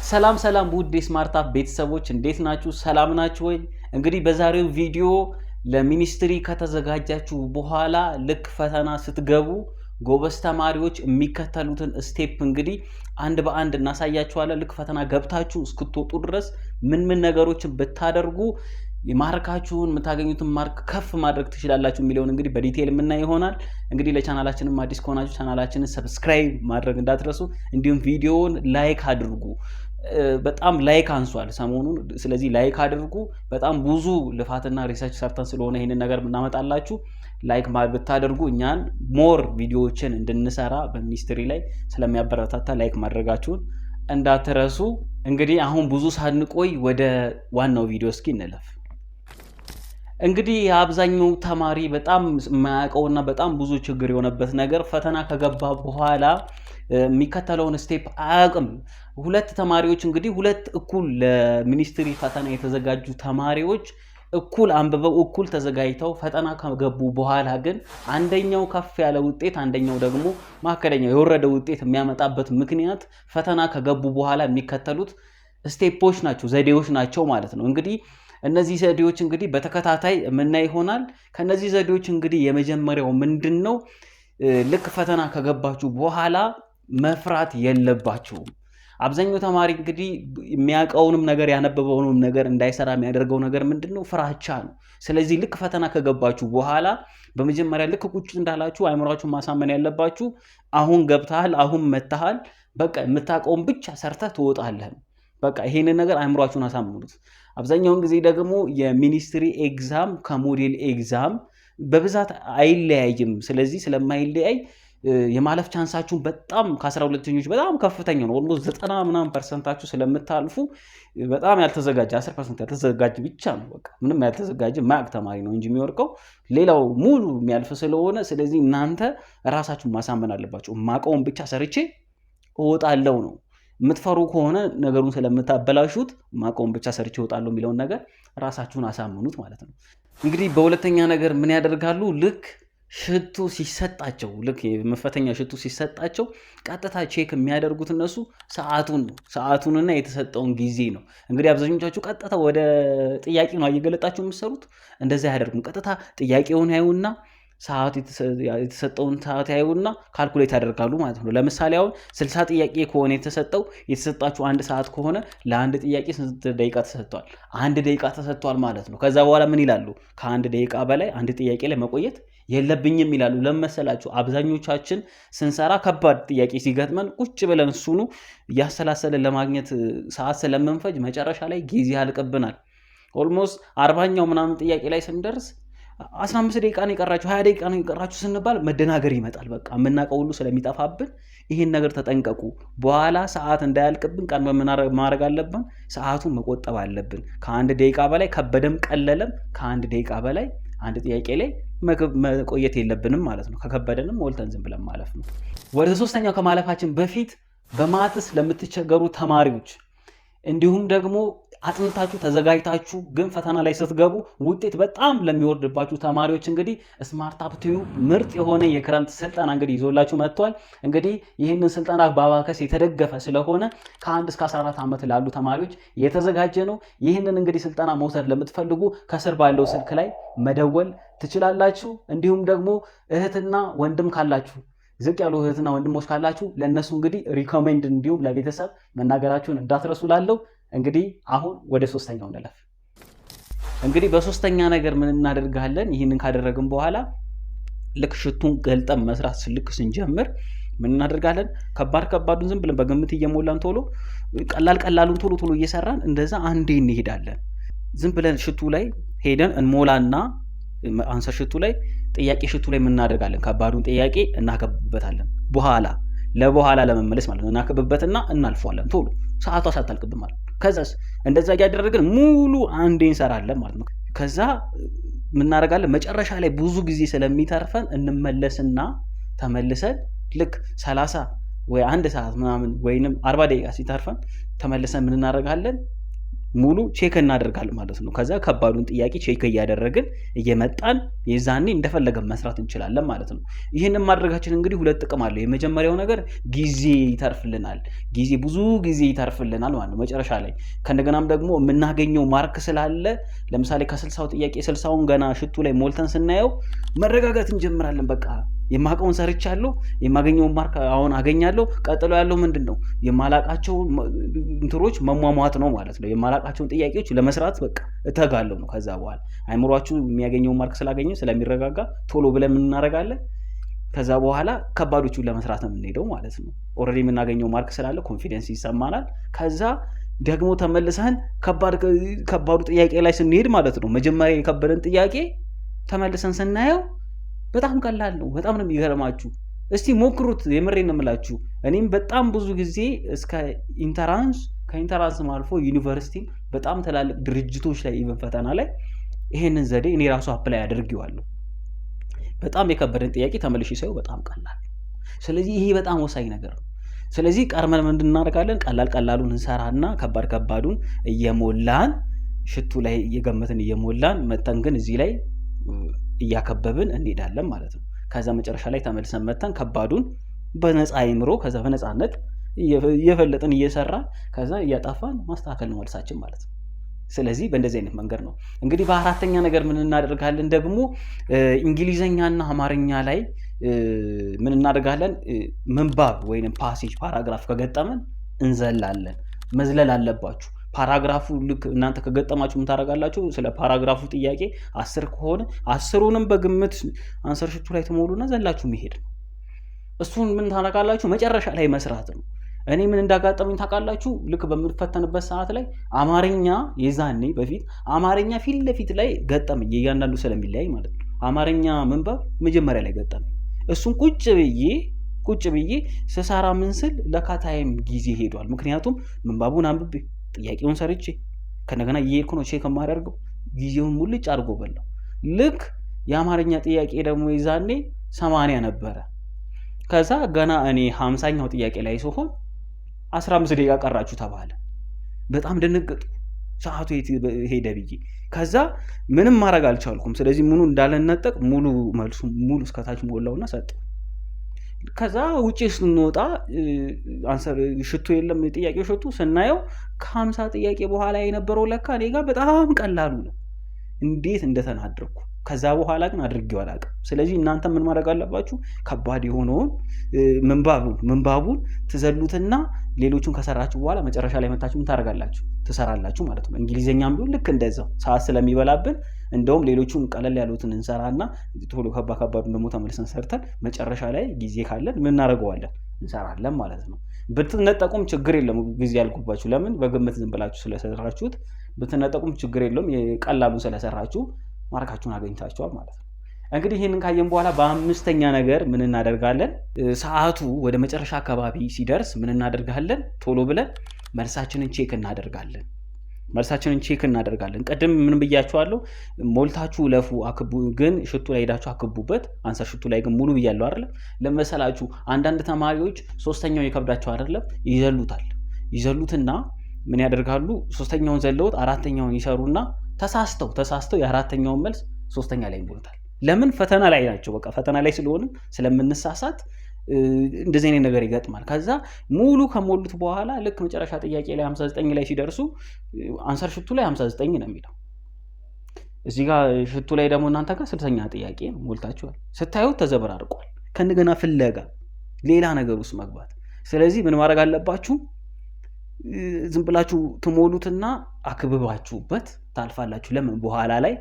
ሰላም ውድ የስማርት አፕ ቤተሰቦች እንዴት ናችሁ? ሰላም ናችሁ ወይ? እንግዲህ በዛሬው ቪዲዮ ለሚኒስትሪ ከተዘጋጃችሁ በኋላ ልክ ፈተና ስትገቡ ጎበዝ ተማሪዎች የሚከተሉትን ስቴፕ እንግዲህ አንድ በአንድ እናሳያችኋለን። ልክ ፈተና ገብታችሁ እስክትወጡ ድረስ ምን ነገሮችን ብታደርጉ የማርካችሁን የምታገኙትን ማርክ ከፍ ማድረግ ትችላላችሁ የሚለውን እንግዲህ በዲቴል የምናይ ይሆናል። እንግዲህ ለቻናላችንም አዲስ ከሆናችሁ ቻናላችንን ሰብስክራይብ ማድረግ እንዳትረሱ፣ እንዲሁም ቪዲዮውን ላይክ አድርጉ። በጣም ላይክ አንሷል ሰሞኑን፣ ስለዚህ ላይክ አድርጉ። በጣም ብዙ ልፋትና ሪሰርች ሰርተን ስለሆነ ይሄንን ነገር እናመጣላችሁ። ላይክ ብታደርጉ እኛን ሞር ቪዲዮዎችን እንድንሰራ በሚኒስትሪ ላይ ስለሚያበረታታ ላይክ ማድረጋችሁን እንዳትረሱ። እንግዲህ አሁን ብዙ ሳንቆይ ወደ ዋናው ቪዲዮ እስኪ እንለፍ። እንግዲህ የአብዛኛው ተማሪ በጣም የማያውቀውና በጣም ብዙ ችግር የሆነበት ነገር ፈተና ከገባ በኋላ የሚከተለውን ስቴፕ አያውቅም። ሁለት ተማሪዎች እንግዲህ ሁለት እኩል ለሚኒስትሪ ፈተና የተዘጋጁ ተማሪዎች እኩል አንብበው እኩል ተዘጋጅተው ፈተና ከገቡ በኋላ ግን አንደኛው ከፍ ያለ ውጤት አንደኛው ደግሞ መካከለኛው የወረደ ውጤት የሚያመጣበት ምክንያት ፈተና ከገቡ በኋላ የሚከተሉት ስቴፖች ናቸው፣ ዘዴዎች ናቸው ማለት ነው። እንግዲህ እነዚህ ዘዴዎች እንግዲህ በተከታታይ የምናይ ይሆናል። ከነዚህ ዘዴዎች እንግዲህ የመጀመሪያው ምንድን ነው? ልክ ፈተና ከገባችሁ በኋላ መፍራት የለባችሁም። አብዛኛው ተማሪ እንግዲህ የሚያውቀውንም ነገር ያነበበውንም ነገር እንዳይሰራ የሚያደርገው ነገር ምንድን ነው? ፍራቻ ነው። ስለዚህ ልክ ፈተና ከገባችሁ በኋላ በመጀመሪያ ልክ ቁጭ እንዳላችሁ አይምሯችሁን ማሳመን ያለባችሁ አሁን ገብተሃል፣ አሁን መተሃል፣ በቃ የምታውቀውን ብቻ ሰርተህ ትወጣለህ። በቃ ይሄንን ነገር አይምሯችሁን አሳምኑት። አብዛኛውን ጊዜ ደግሞ የሚኒስትሪ ኤግዛም ከሞዴል ኤግዛም በብዛት አይለያይም። ስለዚህ ስለማይለያይ የማለፍ ቻንሳችሁን በጣም ከ12ኞች በጣም ከፍተኛ ነው። ኦልሞስት 90% ስለምታልፉ በጣም ያልተዘጋጀ 10% ያልተዘጋጀ ብቻ ነው። በቃ ምንም ያልተዘጋጀ ማቅ ተማሪ ነው እንጂ የሚወርቀው ሌላው ሙሉ የሚያልፍ ስለሆነ፣ ስለዚህ እናንተ ራሳችሁን ማሳመን አለባችሁ። ማቀውን ብቻ ሰርቼ እወጣለሁ ነው። የምትፈሩ ከሆነ ነገሩን ስለምታበላሹት ማቀውን ብቻ ሰርቼ እወጣለሁ የሚለውን ነገር ራሳችሁን አሳምኑት ማለት ነው። እንግዲህ በሁለተኛ ነገር ምን ያደርጋሉ? ልክ ሽቱ ሲሰጣቸው፣ ልክ የመፈተኛ ሽቱ ሲሰጣቸው ቀጥታ ቼክ የሚያደርጉት እነሱ ሰዓቱንና የተሰጠውን ጊዜ ነው። እንግዲህ አብዛኞቻችሁ ቀጥታ ወደ ጥያቄ ነው እየገለጣችሁ የምትሰሩት። እንደዛ አያደርጉም። ቀጥታ ጥያቄውን ያዩና ሰዓት የተሰጠውን ሰዓት ያዩና ካልኩሌት ያደርጋሉ ማለት ነው። ለምሳሌ አሁን 60 ጥያቄ ከሆነ የተሰጣችሁ አንድ ሰዓት ከሆነ ለአንድ ጥያቄ ስንት ደቂቃ ተሰጥቷል? 1 ደቂቃ ተሰጥቷል ማለት ነው። ከዛ በኋላ ምን ይላሉ? ከ1 ደቂቃ በላይ አንድ ጥያቄ ላይ መቆየት የለብኝም ይላሉ። ለመሰላችሁ አብዛኞቻችን ስንሰራ ከባድ ጥያቄ ሲገጥመን ቁጭ ብለን እሱኑ እያሰላሰለን ለማግኘት ሰዓት ስለምንፈጅ መጨረሻ ላይ ጊዜ ያልቅብናል። ኦልሞስት 40ኛው ምናምን ጥያቄ ላይ ስንደርስ 15 ደቂቃ ነው የቀራችሁ፣ 20 ደቂቃ ነው የቀራችሁ ስንባል መደናገር ይመጣል። በቃ የምናውቀው ሁሉ ስለሚጠፋብን ይህን ነገር ተጠንቀቁ። በኋላ ሰዓት እንዳያልቅብን ቀን ማድረግ አለብን፣ ሰዓቱን መቆጠብ አለብን። ከ1 ደቂቃ በላይ ከበደም ቀለለም ከ1 ደቂቃ በላይ አንድ ጥያቄ ላይ መቆየት የለብንም ማለት ነው። ከከበደንም ሞልተን ዝም ብለን ማለፍ ነው። ወደ ሶስተኛው ከማለፋችን በፊት በማትስ ለምትቸገሩ ተማሪዎች እንዲሁም ደግሞ አጥንታችሁ ተዘጋጅታችሁ ግን ፈተና ላይ ስትገቡ ውጤት በጣም ለሚወርድባችሁ ተማሪዎች እንግዲህ ስማርት አፕ ቲዩብ ምርጥ የሆነ የክረምት ስልጠና እንግዲህ ይዞላችሁ መጥቷል። እንግዲህ ይህንን ስልጠና በአባከስ የተደገፈ ስለሆነ ከ1 እስከ 14 ዓመት ላሉ ተማሪዎች የተዘጋጀ ነው። ይህንን እንግዲህ ስልጠና መውሰድ ለምትፈልጉ ከስር ባለው ስልክ ላይ መደወል ትችላላችሁ። እንዲሁም ደግሞ እህትና ወንድም ካላችሁ ዝቅ ያሉ እህትና ወንድሞች ካላችሁ ለእነሱ እንግዲህ ሪኮሜንድ እንዲሁም ለቤተሰብ መናገራችሁን እንዳትረሱ ላለው። እንግዲህ አሁን ወደ ሶስተኛው እንለፍ። እንግዲህ በሶስተኛ ነገር ምን እናደርጋለን? ይህንን ካደረግን በኋላ ልክ ሽቱን ገልጠን መስራት ልክ ስንጀምር ምን እናደርጋለን? ከባዱን ዝም ብለን በግምት እየሞላን ቶሎ ቀላሉን ቶሎ እየሰራን እንደዛ አንዴ እንሄዳለን። ዝም ብለን ሽቱ ላይ ሄደን እንሞላና አንሰር ሽቱ ላይ ጥያቄ ሽቱ ላይ ምን እናደርጋለን? ከባዱን ጥያቄ እናከብበታለን። ለበኋላ ለመመለስ ማለት ነው። እናከብበትና እናልፈዋለን ቶሎ ሰዓቷ ሳታልቅብን ማለት ነው። ከዛስ እንደዛ እያደረግን ሙሉ አንዴ እንሰራለን ማለት ነው። ከዛ ምን እናደርጋለን? መጨረሻ ላይ ብዙ ጊዜ ስለሚተርፈን እንመለስና ተመልሰን ልክ 30 ወይ 1 ሰዓት ምናምን ወይንም 40 ደቂቃ ሲተርፈን ተመልሰን ምን እናደርጋለን? ሙሉ ቼክ እናደርጋለን ማለት ነው። ከዛ ከባዱን ጥያቄ ቼክ እያደረግን እየመጣን የዛኔ እንደፈለገን መስራት እንችላለን ማለት ነው። ይህንን ማድረጋችን እንግዲህ ሁለት ጥቅም አለው። የመጀመሪያው ነገር ጊዜ ይተርፍልናል። ብዙ ጊዜ ይተርፍልናል ማለት ነው መጨረሻ ላይ። ከእንደገናም ደግሞ የምናገኘው ማርክ ስላለ ለምሳሌ ከ60ው ጥያቄ 60ውን ገና ሽቱ ላይ ሞልተን ስናየው መረጋጋት እንጀምራለን። በቃ የማቀውን ሰርቻለሁ፣ የማገኘውን ማርክ አሁን አገኛለሁ። ቀጥሎ ያለው ምንድነው? የማላቃቸው እንትሮች መሟሟት ነው ማለት ነው። የማላቃቸውን ጥያቄዎች ለመስራት በቃ እተጋለሁ ነው። ከዛ በኋላ አይምሯችሁ የሚያገኘውን ማርክ ስላገኘ ስለሚረጋጋ ቶሎ ብለን ምን እናደርጋለን? ከዛ በኋላ ከባዶቹን ለመስራት ነው የምንሄደው ማለት ነው። ኦልሬዲ የምናገኘው ማርክ ስላለ ኮንፊደንስ ይሰማናል። ከዛ ደግሞ ተመልሰን ከባዱ ጥያቄ ላይ ስንሄድ ማለት ነው መጀመሪያ የከበደን ጥያቄ ተመልሰን ስናየው በጣም ቀላል ነው። በጣም ነው የሚገርማችሁ። እስቲ ሞክሩት። የምሬን ነው የምላችሁ። እኔም በጣም ብዙ ጊዜ እስከ ከኢንተራንስም አልፎ ዩኒቨርሲቲ በጣም ትላልቅ ድርጅቶች ላይ ኢቨን ፈተና ላይ ይሄንን ዘዴ እኔ ራሱ አፕላይ አድርጌዋለሁ። በጣም የከበደን ጥያቄ ተመልሼ ሳየው በጣም ቀላል። ስለዚህ ይሄ በጣም ወሳኝ ነገር ነው። ስለዚህ ቀርመን ምንድን እናደርጋለን? ቀላሉን እንሰራና ከባዱን እየሞላን ሽቱ ላይ እየገመትን እየሞላን መተን ግን እዚህ ላይ እያከበብን እንሄዳለን ማለት ነው። ከዛ መጨረሻ ላይ ተመልሰን መተን ከባዱን በነፃ አይምሮ ከዛ በነፃነት እየፈለጥን እየሰራን ከዛ እያጣፋን ማስተካከል ነው መልሳችን ማለት ነው። ስለዚህ በእንደዚህ አይነት መንገድ ነው እንግዲህ። በአራተኛ ነገር ምን እናደርጋለን ደግሞ እንግሊዘኛና አማርኛ ላይ ምን እናደርጋለን? ምንባብ ወይንም ፓሴጅ ፓራግራፍ ከገጠመን እንዘላለን። መዝለል አለባችሁ። ፓራግራፉ ልክ እናንተ ከገጠማችሁ ምን ታደርጋላችሁ? ስለ ፓራግራፉ ጥያቄ 10 ከሆነ 10ሩንም በግምት አንሰር ሽቱ ላይ ትሞሉና ዘላችሁ መሄድ ነው። እሱን ምን ታደርጋላችሁ? መጨረሻ ላይ መስራት ነው። እኔ ምን እንዳጋጠመኝ ታውቃላችሁ? ልክ በምፈተንበት ሰዓት ላይ አማርኛ የዛኔ በፊት አማርኛ ፊት ለፊት ላይ ገጠመኝ። እያንዳንዱ ስለሚለያይ ማለት ነው። አማርኛ ምንባብ መጀመሪያ ላይ ገጠመኝ። እሱን ቁጭ ብዬ ስሰራ ምን ስል ለካ ታይም ጊዜ ሄዷል። ምክንያቱም ምንባቡን አንብቤ ጥያቄውን ሰርቼ ከነገና እየሄድኩ ነው ቼክ የማደርገው። ጊዜውን ሙልጭ አድርጎ በላው። ልክ የአማርኛ ጥያቄ ደግሞ የዛኔ 80 ነበረ። ከዛ ገና እኔ 50ኛው ጥያቄ ላይ ሲሆን 15 ደቂቃ ቀራችሁ ተባለ። በጣም ደነገጥኩ። ሰዓቱ ሄደ ብዬ ከዛ ምንም ማድረግ አልቻልኩም። ስለዚህ ምኑ እንዳልነጠቅ መልሱ ሙሉ እስከታች ሞላውና ሰጠ። ከዛ ውጪ ስንወጣ አንሰር ሽቱ የለም ጥያቄው ሽቱ ስናየው ከ50 ጥያቄ በኋላ የነበረው ለካ እኔ ጋር በጣም ቀላሉ ነው። እንዴት እንደተናደርኩ ከዛ በኋላ ግን አድርጌው አላውቅም። ስለዚህ እናንተ ምን ማድረግ አለባችሁ? ከባድ የሆነውን ምንባቡን ትዘሉትና ሌሎቹን ከሰራችሁ በኋላ መጨረሻ ላይ መታችሁ ምን ታደርጋላችሁ? ትሰራላችሁ ማለት ነው። እንግሊዘኛም ቢሆን ልክ እንደዛው ሰዓት ስለሚበላብን እንደውም ሌሎቹን ቀለል ያሉትን እንሰራና ቶሎ ከባዱን ደግሞ ተመልሰን ሰርተን መጨረሻ ላይ ጊዜ ካለን ምን እናደርገዋለን? እንሰራለን ማለት ነው። ብትነጠቁም ችግር የለም። ጊዜ ያልኩባችሁ ለምን በግምት ዝም ብላችሁ ስለሰራችሁት ብትነጠቁም ችግር የለውም። የቀላሉን ስለሰራችሁ ማርካችሁን አገኝታችኋል ማለት ነው። እንግዲህ ይህንን ካየን በኋላ በአምስተኛ ነገር ምን እናደርጋለን? ሰዓቱ ወደ መጨረሻ አካባቢ ሲደርስ ምን እናደርጋለን? ቶሎ ብለን መልሳችንን ቼክ እናደርጋለን። ቀደም ምን ብያችኋለሁ? ሞልታችሁ ለፉ አክቡ፣ ግን ሽቱ ላይ ሄዳችሁ አክቡበት። አንሰር ሽቱ ላይ ግን ሙሉ ብያለሁ አይደለም? ለመሰላችሁ አንዳንድ ተማሪዎች ሶስተኛው ይከብዳቸው አይደለም? ይዘሉትና ምን ያደርጋሉ? ሶስተኛውን ዘለውት አራተኛውን ይሰሩና ተሳስተው የአራተኛውን መልስ ሶስተኛ ላይ ይሞሉታል። ለምን? ፈተና ላይ ናቸው። በቃ ፈተና ላይ ስለሆነ ስለምንሳሳት እንደዚህ አይነት ነገር ይገጥማል። ከዛ ሙሉ ከሞሉት በኋላ ልክ መጨረሻ ጥያቄ ላይ 59 ላይ ሲደርሱ አንሰር ሽቱ ላይ 59 ነው የሚለው። እዚህ ጋር ሽቱ ላይ ደግሞ እናንተ ጋር 60ኛ ጥያቄ ነው ሞልታችኋል። ስታዩት ተዘበራርቋል። ከእንደገና ፍለጋ ሌላ ነገር ውስጥ መግባት። ስለዚህ ምን ማድረግ አለባችሁ? ዝም ብላችሁ ትሞሉትና አክብባችሁበት ታልፋላችሁ። ለምን? በኋላ ላይ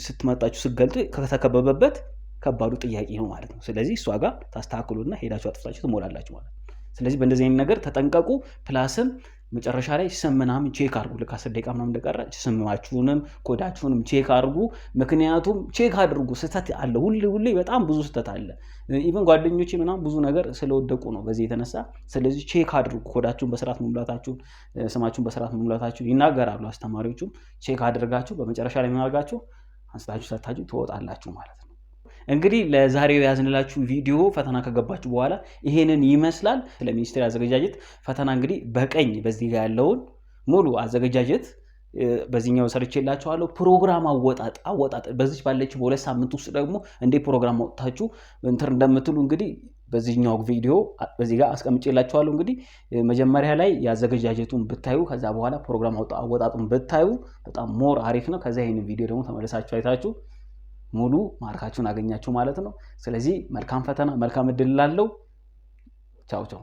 ስትመጣችሁ ስትገልጡ ከተከበበበት ከባዱ ጥያቄ ነው ማለት ነው። ስለዚህ እሷ ጋር ታስተካክሉና ሄዳችሁ አጥፍታችሁ ትሞላላችሁ ማለት ነው። ስለዚህ በእንደዚህ አይነት ነገር ተጠንቀቁ። ፕላስም መጨረሻ ላይ ስም ምናምን ቼክ አድርጉ። ልክ 10 ደቂቃ ምናምን እንደቀረ ስማችሁንም ኮዳችሁንም ቼክ አድርጉ። ምክንያቱም ቼክ አድርጉ። ስህተት አለ፣ ሁሌ በጣም ብዙ ስህተት አለ። ኢቨን ጓደኞቼ ምናምን ብዙ ነገር ስለወደቁ ነው በዚህ የተነሳ። ስለዚህ ቼክ አድርጉ። ኮዳችሁን በስርዓት መሙላታችሁን፣ ስማችሁን በስርዓት መሙላታችሁን ይናገራሉ አስተማሪዎቹም። ቼክ አድርጋችሁ በመጨረሻ ላይ ምን አድርጋችሁ አንስታችሁ ሰታችሁ ትወጣላችሁ ማለት ነው። እንግዲህ ለዛሬው ያዝንላችሁ ቪዲዮ ፈተና ከገባችሁ በኋላ ይሄንን ይመስላል። ስለ ሚኒስቴር አዘገጃጀት ፈተና እንግዲህ በቀኝ በዚህ ጋር ያለውን ሙሉ አዘገጃጀት በዚህኛው ሰርቼላችኋለሁ። ፕሮግራም አወጣጥ በዚህ ባለችው በሁለት ሳምንት ውስጥ ደግሞ እንዴ ፕሮግራም አወጣችሁ እንትን እንደምትሉ እንግዲህ በዚህኛው ቪዲዮ በዚህ ጋር አስቀምጬላችኋለሁ። እንግዲህ መጀመሪያ ላይ ያዘገጃጀቱን ብታዩ ከዛ በኋላ ፕሮግራም አወጣጡን ብታዩ በጣም ሞር አሪፍ ነው። ከዛ ይሄን ቪዲዮ ደግሞ ተመለሳችሁ አይታችሁ ሙሉ ማርካችሁን አገኛችሁ ማለት ነው። ስለዚህ መልካም ፈተና መልካም እድል ላለው ቻው ቻው።